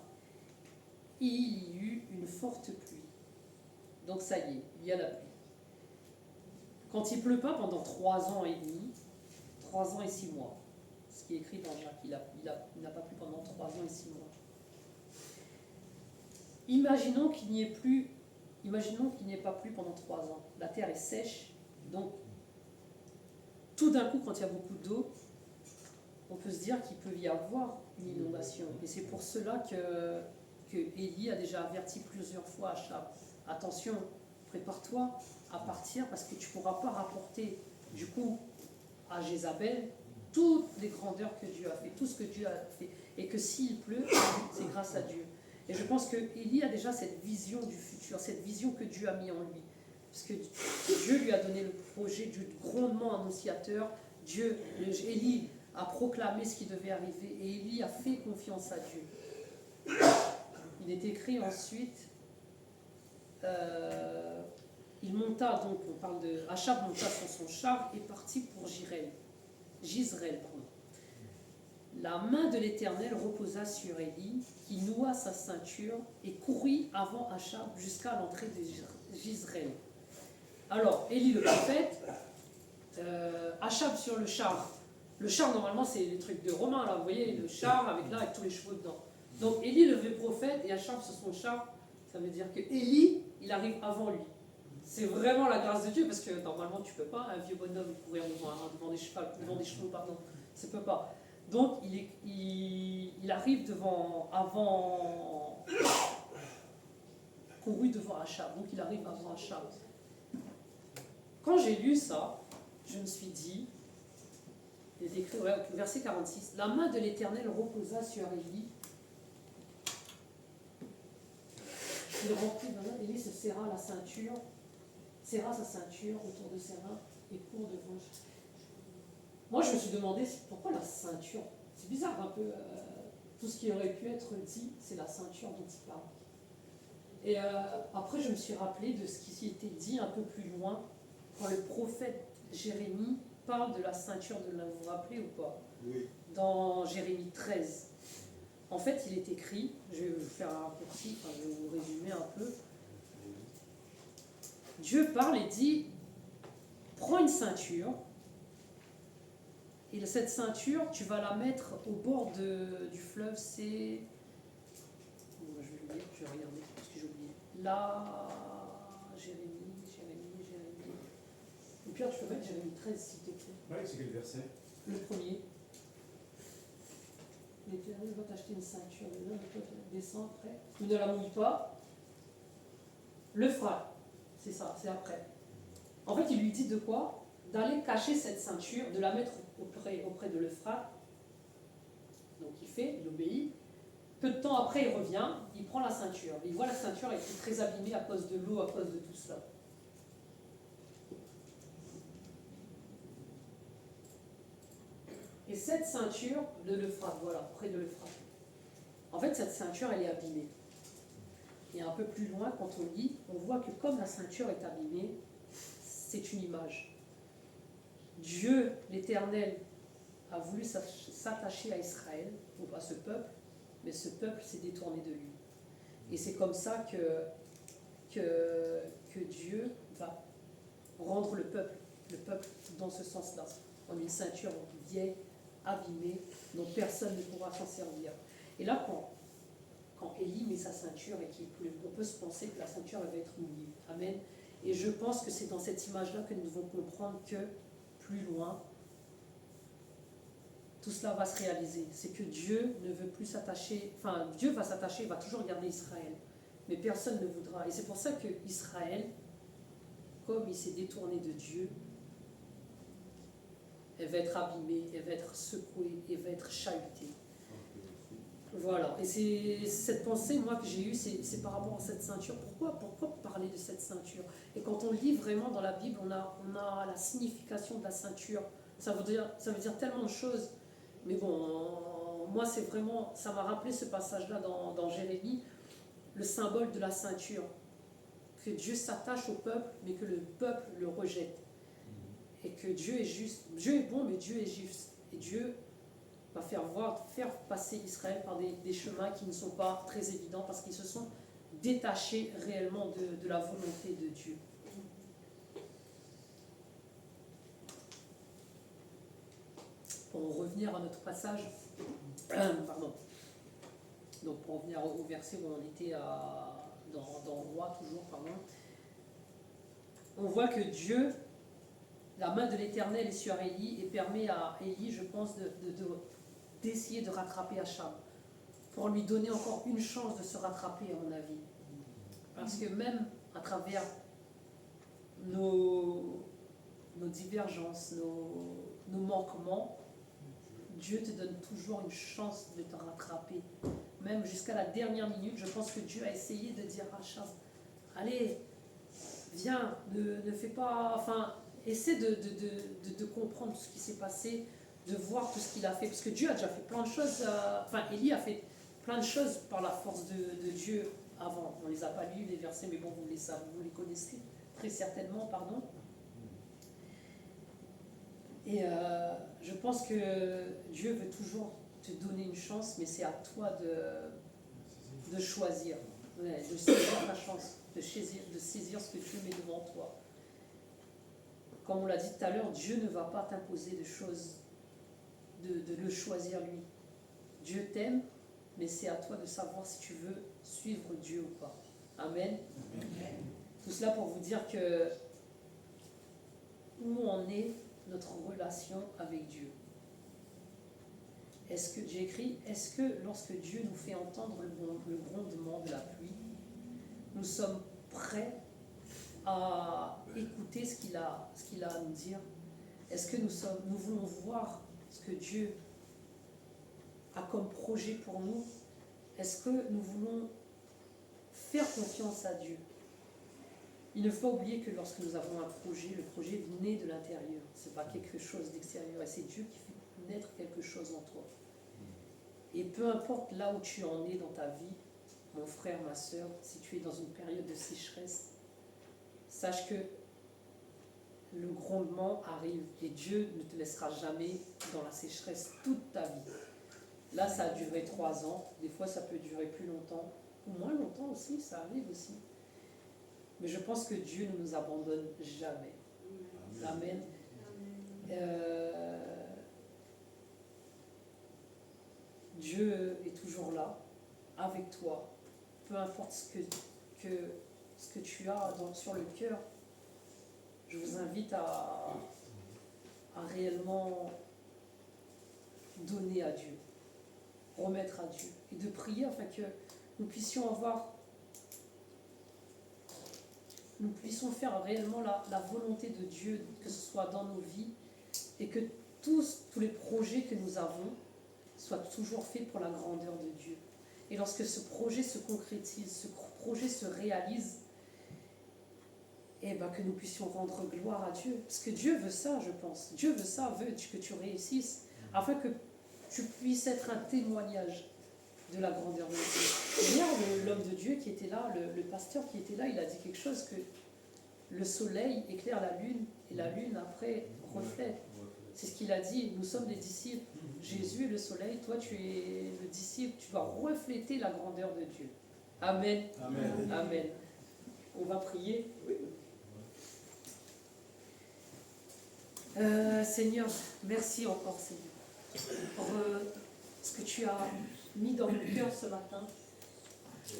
et il y eut une forte pluie. Donc ça y est, il y a la pluie. Quand il ne pleut pas pendant 3 ans et demi, 3 ans et 6 mois, ce qui est écrit dans Jacques, il n'a pas plu pendant 3 ans et 6 mois. Imaginons qu'il n'y ait pas plu pendant 3 ans. La terre est sèche, donc tout d'un coup, quand il y a beaucoup d'eau, on peut se dire qu'il peut y avoir une inondation. Et c'est pour cela que Élie a déjà averti plusieurs fois Achab. Attention, prépare-toi à partir parce que tu ne pourras pas rapporter du coup à Jézabel toutes les grandeurs que Dieu a fait, tout ce que Dieu a fait. Et que s'il pleut, c'est grâce à Dieu. Et je pense que Élie a déjà cette vision du futur, cette vision que Dieu a mis en lui. parce que Dieu lui a donné le projet du grondement annonciateur. Élie a proclamé ce qui devait arriver et Élie a fait confiance à Dieu. Il est écrit ensuite, il monta, donc on parle de Achab monta sur son char et partit pour Jizreel. La main de l'Éternel reposa sur Élie, qui noua sa ceinture et courut avant Achab jusqu'à l'entrée de Jizreel. Alors, Élie le prophète, Achab sur le char. Le char, normalement, c'est les trucs de Romains, là, vous voyez, le char avec tous les chevaux dedans. Donc, Élie le vrai prophète et Achab sur son char, ça veut dire que Élie, il arrive avant lui. C'est vraiment la grâce de Dieu, parce que normalement, tu peux pas, un vieux bonhomme courir devant des chevaux, pardon, ça peut pas. Donc, il arrive couru devant Achab, donc il arrive avant Achab. Quand j'ai lu ça, je me suis dit, il est écrit, verset 46, la main de l'Éternel reposa sur Élie. Il remplit d'un Élie se serra sa ceinture autour de ses reins et court devant. Moi, je me suis demandé pourquoi la ceinture. C'est bizarre un peu. Tout ce qui aurait pu être dit, c'est la ceinture dont il parle. Et après, je me suis rappelé de ce qui s'y était dit un peu plus loin, quand le prophète Jérémie parle de la ceinture de l'un. Vous vous rappelez ou pas? Oui. Dans Jérémie 13. En fait, il est écrit, je vais vous faire un raccourci, je vais vous résumer un peu. Dieu parle et dit, prends une ceinture, et cette ceinture, tu vas la mettre au bord du fleuve, c'est... Bon, je vais regarder, parce que j'ai oublié. Là, Jérémie. Et puis, tu peux mettre Jérémie 13, s'il te plaît. Oui, c'est quel verset? Le premier. L'Éternel va t'acheter une ceinture, le nain de toi descend après. Tu ne la mouilles pas. L'Euphrate, c'est ça, c'est après. En fait, il lui dit de quoi? D'aller cacher cette ceinture, de la mettre auprès de l'Euphrate. Donc il obéit. Peu de temps après, il revient, il prend la ceinture. Il voit la ceinture, elle est très abîmée à cause de l'eau, à cause de tout ça. Et cette ceinture de l'Euphrate, voilà, près de l'Euphrate. En fait, cette ceinture, elle est abîmée. Et un peu plus loin, quand on lit, on voit que comme la ceinture est abîmée, c'est une image. Dieu, l'Éternel, a voulu s'attacher à Israël, ou à ce peuple, mais ce peuple s'est détourné de lui. Et c'est comme ça que Dieu va rendre le peuple dans ce sens-là, en une ceinture vieille, abîmée, dont personne ne pourra s'en servir. Et là, quand Élie met sa ceinture et qu'il pleut, on peut se penser que la ceinture elle va être mouillée. Amen. Et je pense que c'est dans cette image-là que nous devons comprendre que, plus loin, tout cela va se réaliser. C'est que Dieu ne veut plus s'attacher, enfin, Dieu va s'attacher, il va toujours garder Israël. Mais personne ne voudra. Et c'est pour ça que Israël, comme il s'est détourné de Dieu, elle va être abîmée, elle va être secouée, elle va être chahutée. Voilà, et c'est cette pensée, moi, que j'ai eue, c'est par rapport à cette ceinture. Pourquoi parler de cette ceinture? Et quand on lit vraiment dans la Bible, on a la signification de la ceinture. Ça veut dire tellement de choses. Mais bon, moi, c'est vraiment, ça m'a rappelé ce passage-là dans Jérémie, le symbole de la ceinture. Que Dieu s'attache au peuple, mais que le peuple le rejette. Et que Dieu est juste. Dieu est bon, mais Dieu est juste. Et Dieu va faire passer Israël par des chemins qui ne sont pas très évidents parce qu'ils se sont détachés réellement de la volonté de Dieu. Pour revenir à notre passage, pardon. Donc pour revenir au verset où on était dans Roi, toujours, pardon. On voit que Dieu, la main de l'Éternel est sur Élie et permet à Élie, je pense, d'essayer de rattraper Achab, pour lui donner encore une chance de se rattraper, à mon avis. Parce que même à travers nos divergences, nos manquements, Dieu te donne toujours une chance de te rattraper. Même jusqu'à la dernière minute, je pense que Dieu a essayé de dire à Achab, allez, viens, ne fais pas... Enfin, essaie de comprendre tout ce qui s'est passé, de voir tout ce qu'il a fait. Parce que Dieu a déjà fait plein de choses. Enfin, Élie a fait plein de choses par la force de Dieu avant. On ne les a pas lus, les versets, mais bon, vous les savez, vous les connaissez très certainement, pardon. Et je pense que Dieu veut toujours te donner une chance, mais c'est à toi de choisir, de saisir ta chance, de saisir ce que Dieu met devant toi. Comme on l'a dit tout à l'heure, Dieu ne va pas t'imposer de choses, de le choisir lui. Dieu t'aime, mais c'est à toi de savoir si tu veux suivre Dieu ou pas. Amen. Amen. Tout cela pour vous dire que où en est notre relation avec Dieu. Est-ce que, j'ai écrit, est-ce que lorsque Dieu nous fait entendre le grondement de la pluie, nous sommes prêts à écouter ce qu'il a à nous dire? Est-ce que nous voulons voir ce que Dieu a comme projet pour nous? Est-ce que nous voulons faire confiance à Dieu? Il ne faut pas oublier que lorsque nous avons un projet, le projet naît de l'intérieur. Ce n'est pas quelque chose d'extérieur. Et c'est Dieu qui fait naître quelque chose en toi. Et peu importe là où tu en es dans ta vie, mon frère, ma soeur, si tu es dans une période de sécheresse, sache que le grondement arrive et Dieu ne te laissera jamais dans la sécheresse toute ta vie. Là, ça a duré 3 ans. Des fois, ça peut durer plus longtemps. Ou moins longtemps aussi, ça arrive aussi. Mais je pense que Dieu ne nous abandonne jamais. Amen. Dieu est toujours là, avec toi. Peu importe ce que tu as sur le cœur, je vous invite à réellement donner à Dieu, remettre à Dieu, et de prier afin que nous puissions faire réellement la volonté de Dieu, que ce soit dans nos vies, et que tous les projets que nous avons soient toujours faits pour la grandeur de Dieu. Et lorsque ce projet se concrétise, ce projet se réalise, et que nous puissions rendre gloire à Dieu. Parce que Dieu veut ça, je pense. Dieu veut ça, veut que tu réussisses, afin que tu puisses être un témoignage de la grandeur de Dieu. Hier, l'homme de Dieu qui était là, le pasteur qui était là, il a dit quelque chose, que le soleil éclaire la lune, et la lune après reflète. C'est ce qu'il a dit, nous sommes des disciples. Jésus est le soleil, toi tu es le disciple, tu dois refléter la grandeur de Dieu. Amen. Amen. Amen. On va prier. Seigneur, merci encore, Seigneur, pour ce que tu as mis dans mon cœur ce matin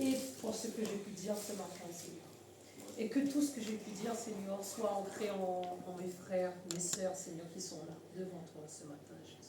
et pour ce que j'ai pu dire ce matin, Seigneur. Et que tout ce que j'ai pu dire, Seigneur, soit ancré en mes frères, mes sœurs, Seigneur, qui sont là devant toi ce matin, Jésus.